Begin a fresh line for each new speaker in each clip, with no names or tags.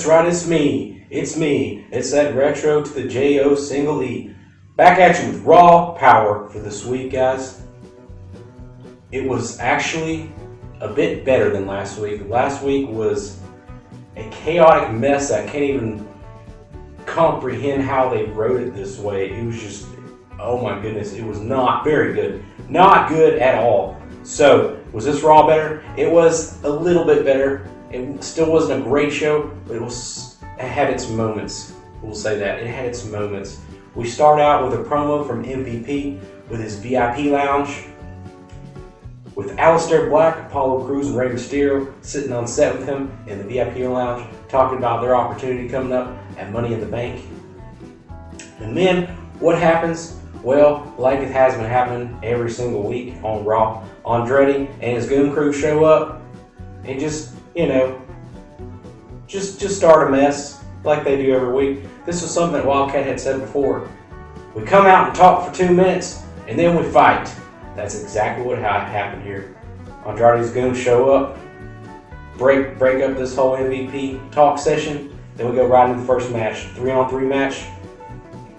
right, it's me. It's me. It's that retro to the J-O single E. Back at you with Raw Power for this week, guys. It was actually a bit better than last week. Last week was a chaotic mess. I can't even comprehend how they wrote it this way. It was just, oh my goodness, it was not very good. Not good at all. So, was this Raw better? It was a little bit better. It still wasn't a great show, but it had its moments. We'll say that. It had its moments. We start out with a promo from MVP with his VIP lounge with Aleister Black, Apollo Crews, and Rey Mysterio sitting on set with him in the VIP lounge talking about their opportunity coming up at Money in the Bank. And then, what happens? Well, like it has been happening every single week on Raw, Andrade and his Goon Crew show up and just start a mess like they do every week. This was something that Wildcat had said before. We come out and talk for 2 minutes and then we fight. That's exactly what happened here. Andrade's Goons show up, break up this whole MVP talk session. Then we go right into the first match, 3-on-3 match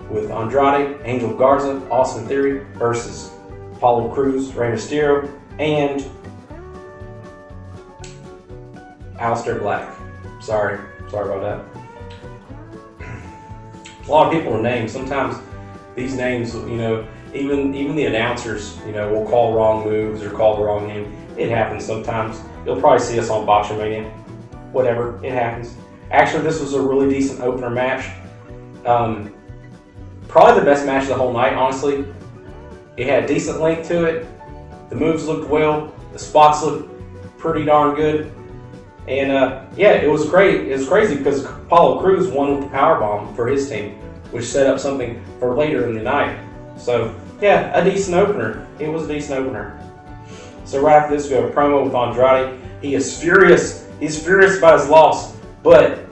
with Andrade, Angel Garza, Austin Theory versus Apollo Crews, Rey Mysterio, and Aleister Black. Sorry about that. A lot of people are named. Sometimes these names, even the announcers, will call wrong moves or call the wrong name. It happens sometimes. You'll probably see us on Botchamania. Whatever, it happens. Actually, this was a really decent opener match. Probably the best match of the whole night, honestly. It had decent length to it. The moves looked well. The spots looked pretty darn good. And it was great. It was crazy because Apollo Crews won with the powerbomb for his team, which set up something for later in the night. So, yeah, a decent opener. It was a decent opener. So right after this, we have a promo with Andrade. He is furious. He's furious about his loss, but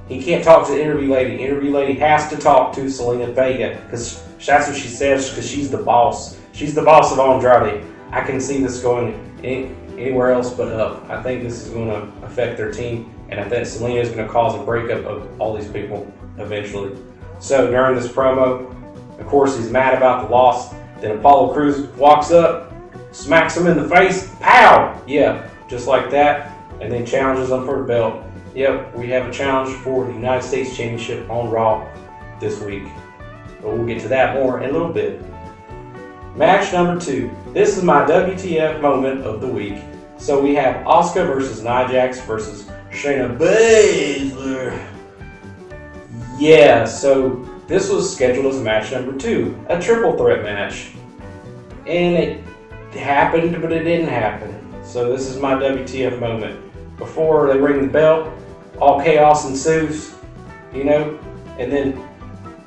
he can't talk to the interview lady. The interview lady has to talk to Zelina Vega because that's what she says, because she's the boss. She's the boss of Andrade. I can see this going anywhere else but up. I think this is going to affect their team, and I think Zelina is going to cause a breakup of all these people eventually. So during this promo, of course, he's mad about the loss. Then Apollo Crews walks up, smacks him in the face, pow! Yeah, just like that, and then challenges him for the belt. Yep, we have a challenge for the United States Championship on Raw this week. But we'll get to that more in a little bit. Match number 2. This is my WTF moment of the week. So we have Asuka versus Nia Jax versus Shayna Baszler. Yeah, so this was scheduled as match number 2, a triple threat match. And it happened, but it didn't happen. So this is my WTF moment. Before they ring the bell, all chaos ensues, and then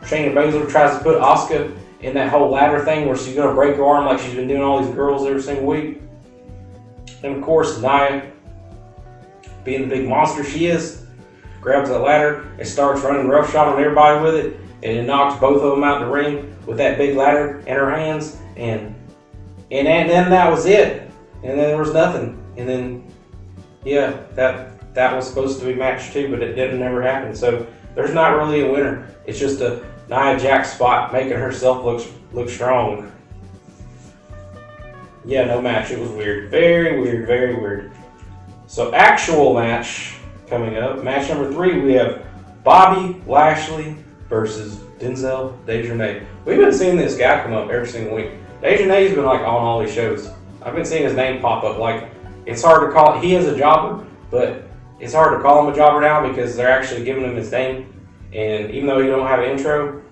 Shayna Baszler tries to put Asuka in that whole ladder thing where she's going to break her arm like she's been doing all these girls every single week. And of course, Nia, being the big monster she is, grabs that ladder and starts running roughshod on everybody with it, and it knocks both of them out the ring with that big ladder in her hands, and then that was it. And then there was nothing. And then, yeah, that was supposed to be match 2, but it didn't never happen. So there's not really a winner. It's just a Nia Jax spot making herself look strong. Yeah, no match. It was weird. Very weird, very weird. So actual match coming up. Match number 3, we have Bobby Lashley versus Denzel Dejournay. We've been seeing this guy come up every single week. Dejournay's been on all these shows. I've been seeing his name pop up. It's hard to call. He is a jobber, but it's hard to call him a jobber now because they're actually giving him his name. And even though he don't have an intro,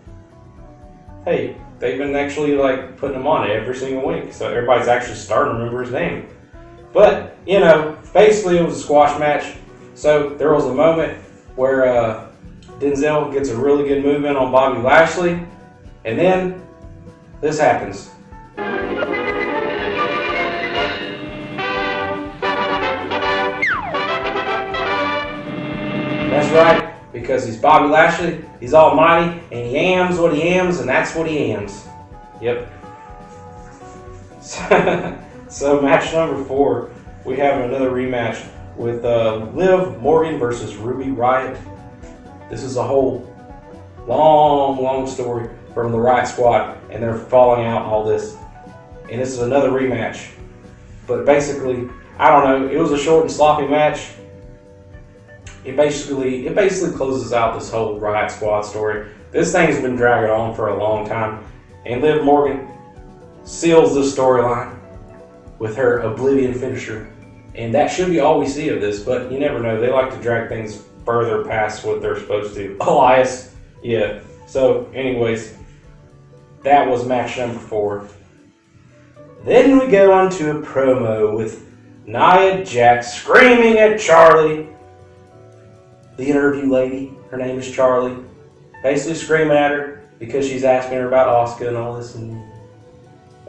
hey, they've been actually putting him on every single week. So everybody's actually starting to remember his name. But, basically it was a squash match. So there was a moment where Denzel gets a really good move in on Bobby Lashley. And then this happens. That's right, because he's Bobby Lashley, he's almighty, and he ams what he ams, and that's what he ams. Yep. So match number 4, we have another rematch with Liv Morgan versus Ruby Riott. This is a whole long story from the Riott Squad, and they're falling out all this. And this is another rematch. But basically, I don't know, it was a short and sloppy match. It basically closes out this whole Riott Squad story. This thing's been dragging on for a long time. And Liv Morgan seals this storyline with her Oblivion finisher. And that should be all we see of this, but you never know. They like to drag things further past what they're supposed to. Elias, yeah. So, anyways, that was match number 4. Then we go on to a promo with Nia Jax screaming at Charlie, the interview lady. Her name is Charlie. Basically screaming at her because she's asking her about Asuka and all this, and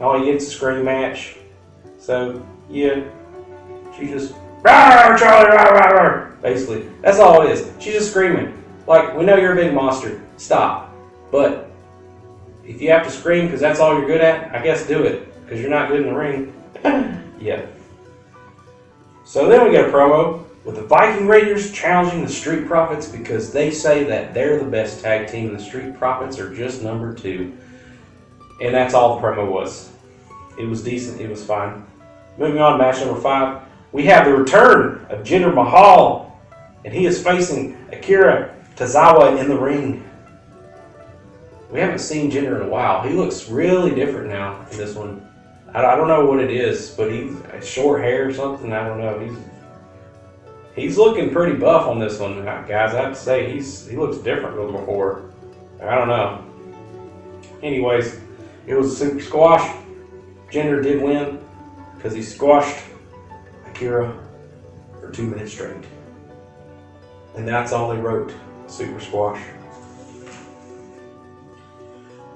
all you get's a scream match. So, yeah, she just, Charlie, basically. That's all it is. She's just screaming. Like, we know you're a big monster. Stop. But if you have to scream because that's all you're good at, I guess do it. Because you're not good in the ring. Yeah. So then we get a promo with the Viking Raiders challenging the Street Profits because they say that they're the best tag team and the Street Profits are just number 2. And that's all the promo was. It was decent. It was fine. Moving on, match number 5. We have the return of Jinder Mahal. And he is facing Akira Tozawa in the ring. We haven't seen Jinder in a while. He looks really different now in this one. I don't know what it is, but he's short hair or something. I don't know. He's looking pretty buff on this one, guys. I have to say he looks different than before. I don't know. Anyways, it was a super squash. Jinder did win because he squashed Akira for 2 minutes straight, and that's all they wrote. Super squash.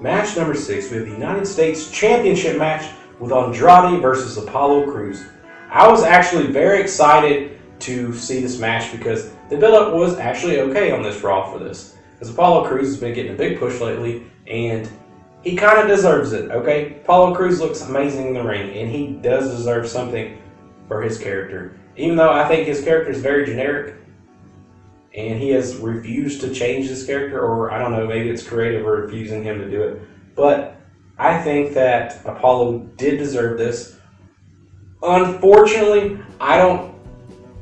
Match number 6, we have the United States Championship match with Andrade versus Apollo Crews. I was actually very excited to see this match because the build-up was actually okay on this Raw for this. Because Apollo Crews has been getting a big push lately, and he kind of deserves it, okay? Apollo Crews looks amazing in the ring, and he does deserve something for his character. Even though I think his character is very generic, and he has refused to change his character, or I don't know, maybe it's creative or refusing him to do it. But I think that Apollo did deserve this. Unfortunately, I don't...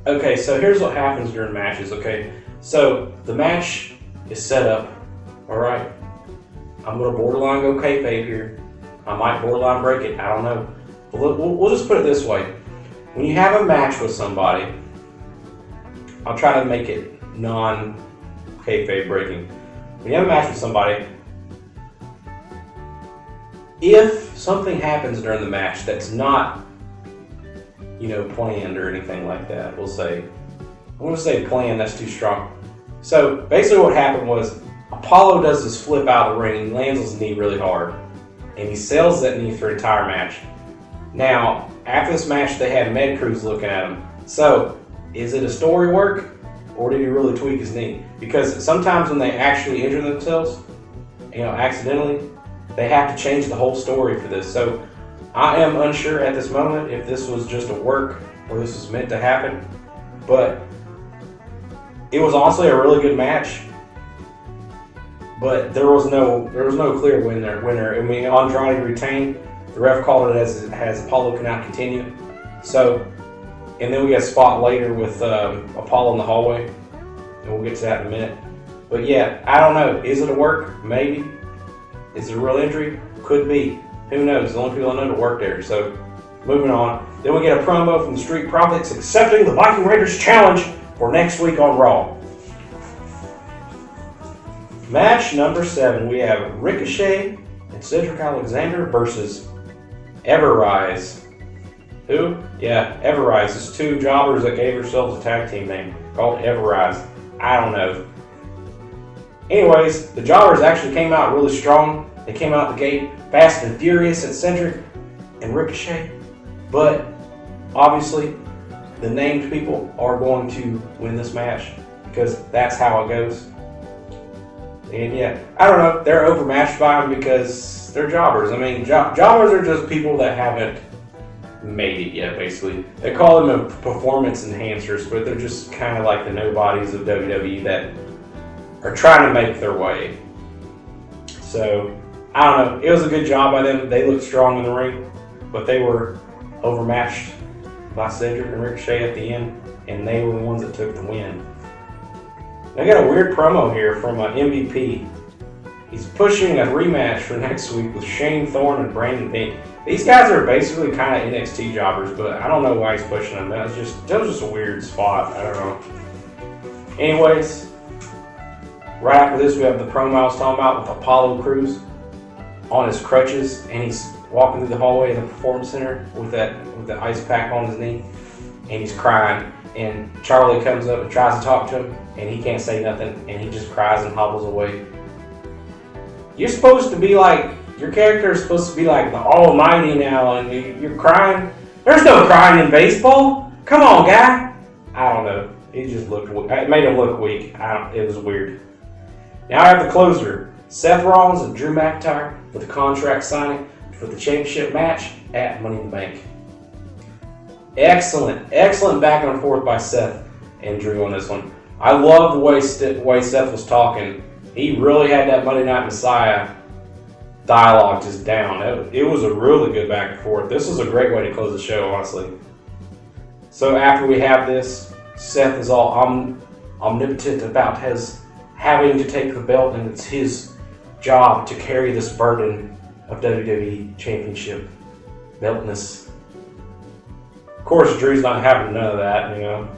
Okay, so here's what happens during matches, okay? So, the match is set up, alright? I'm going to borderline go kayfabe here. I might borderline break it, I don't know. But we'll just put it this way. When you have a match with somebody, I'll try to make it non-kayfabe breaking. When you have a match with somebody, if something happens during the match that's not, planned or anything like that, we'll say, I want to say planned, that's too strong. So basically what happened was Apollo does this flip out of the ring, he lands his knee really hard, and he sells that knee for the entire match. Now, after this match, they had Med Crews looking at him. So, is it a story work, or did he really tweak his knee? Because sometimes when they actually injure themselves, accidentally, they have to change the whole story for this. So I am unsure at this moment if this was just a work or this was meant to happen. But it was honestly a really good match. But there was no clear winner. I mean, Andrade retained. The ref called it as Apollo cannot continue. So, and then we got a spot later with Apollo in the hallway, and we'll get to that in a minute. But yeah, I don't know. Is it a work? Maybe. Is it a real injury? Could be. Who knows? The only people I know to work there. So, moving on. Then we get a promo from the Street Profits accepting the Viking Raiders challenge for next week on Raw. Match number 7. We have Ricochet and Cedric Alexander versus Everrise. Who? Yeah, Everrise. It's 2 jobbers that gave themselves a tag team name called Everrise. I don't know. Anyways, the jobbers actually came out really strong. They came out the gate fast and furious at Cedric and Ricochet. But obviously, the named people are going to win this match because that's how it goes. And yeah, I don't know. They're overmatched by them because they're jobbers. I mean, jobbers are just people that haven't made it yet, basically. They call them a performance enhancers, but they're just kind of like the nobodies of WWE that are trying to make their way. So, I don't know. It was a good job by them. They looked strong in the ring, but they were overmatched by Cedric and Ricochet at the end, and they were the ones that took the win. I got a weird promo here from MVP. He's pushing a rematch for next week with Shane Thorne and Brandon Pink. These guys are basically kind of NXT jobbers, but I don't know why he's pushing them. That was just a weird spot. I don't know. Anyways, right after this, we have the promo I was talking about with Apollo Crews on his crutches, and he's walking through the hallway of the Performance Center with the ice pack on his knee, and he's crying. And Charlie comes up and tries to talk to him, and he can't say nothing, and he just cries and hobbles away. You're supposed to be like, your character is supposed to be like the almighty now, and you're crying. There's no crying in baseball. Come on, guy. I don't know. It just looked weak. It made him look weak. It was weird. Now I have the closer. Seth Rollins and Drew McIntyre for the contract signing for the championship match at Money in the Bank. Excellent back and forth by Seth and Drew on this one. I love the way Seth was talking. He really had that Monday Night Messiah dialogue just down. It was a really good back and forth. This was a great way to close the show, honestly. So after we have this, Seth is all omnipotent about having to take the belt, and it's his job to carry this burden of WWE Championship beltness. Of course, Drew's not having none of that, you know.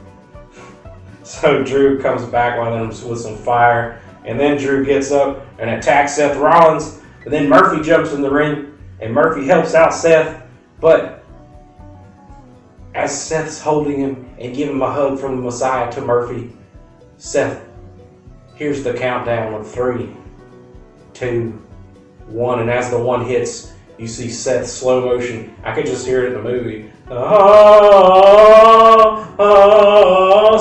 So Drew comes back with some fire, and then Drew gets up and attacks Seth Rollins, and then Murphy jumps in the ring, and Murphy helps out Seth, but as Seth's holding him and giving him a hug from the Messiah to Murphy, Seth here's the countdown of 3, 2, 1, and as the 1 hits, you see Seth slow motion. I could just hear it in the movie.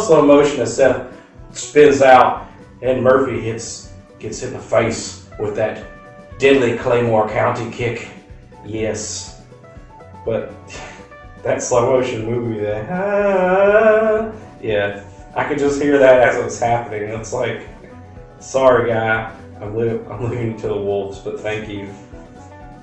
Slow motion as Seth spins out, and Murphy gets hit in the face with that deadly Claymore County kick. Yes, but that slow motion movie there. Yeah, I could just hear that as it was happening. It's like, sorry guy, I'm leaving you to the wolves, but thank you.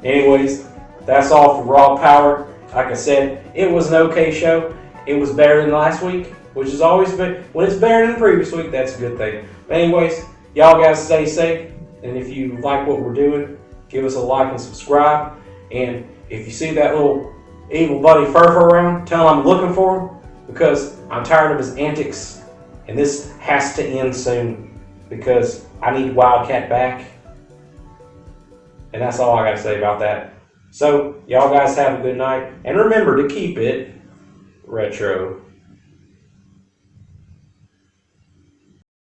Anyways, that's all for Raw Power. Like I said, it was an okay show. It was better than last week, which is always been, when it's better than the previous week, that's a good thing. But anyways, y'all guys stay safe. And if you like what we're doing, give us a like and subscribe. And if you see that little evil buddy Furfur around, tell him I'm looking for him, because I'm tired of his antics. And this has to end soon, because I need Wildcat back. And that's all I got to say about that. So, y'all guys have a good night. And remember to keep it retro.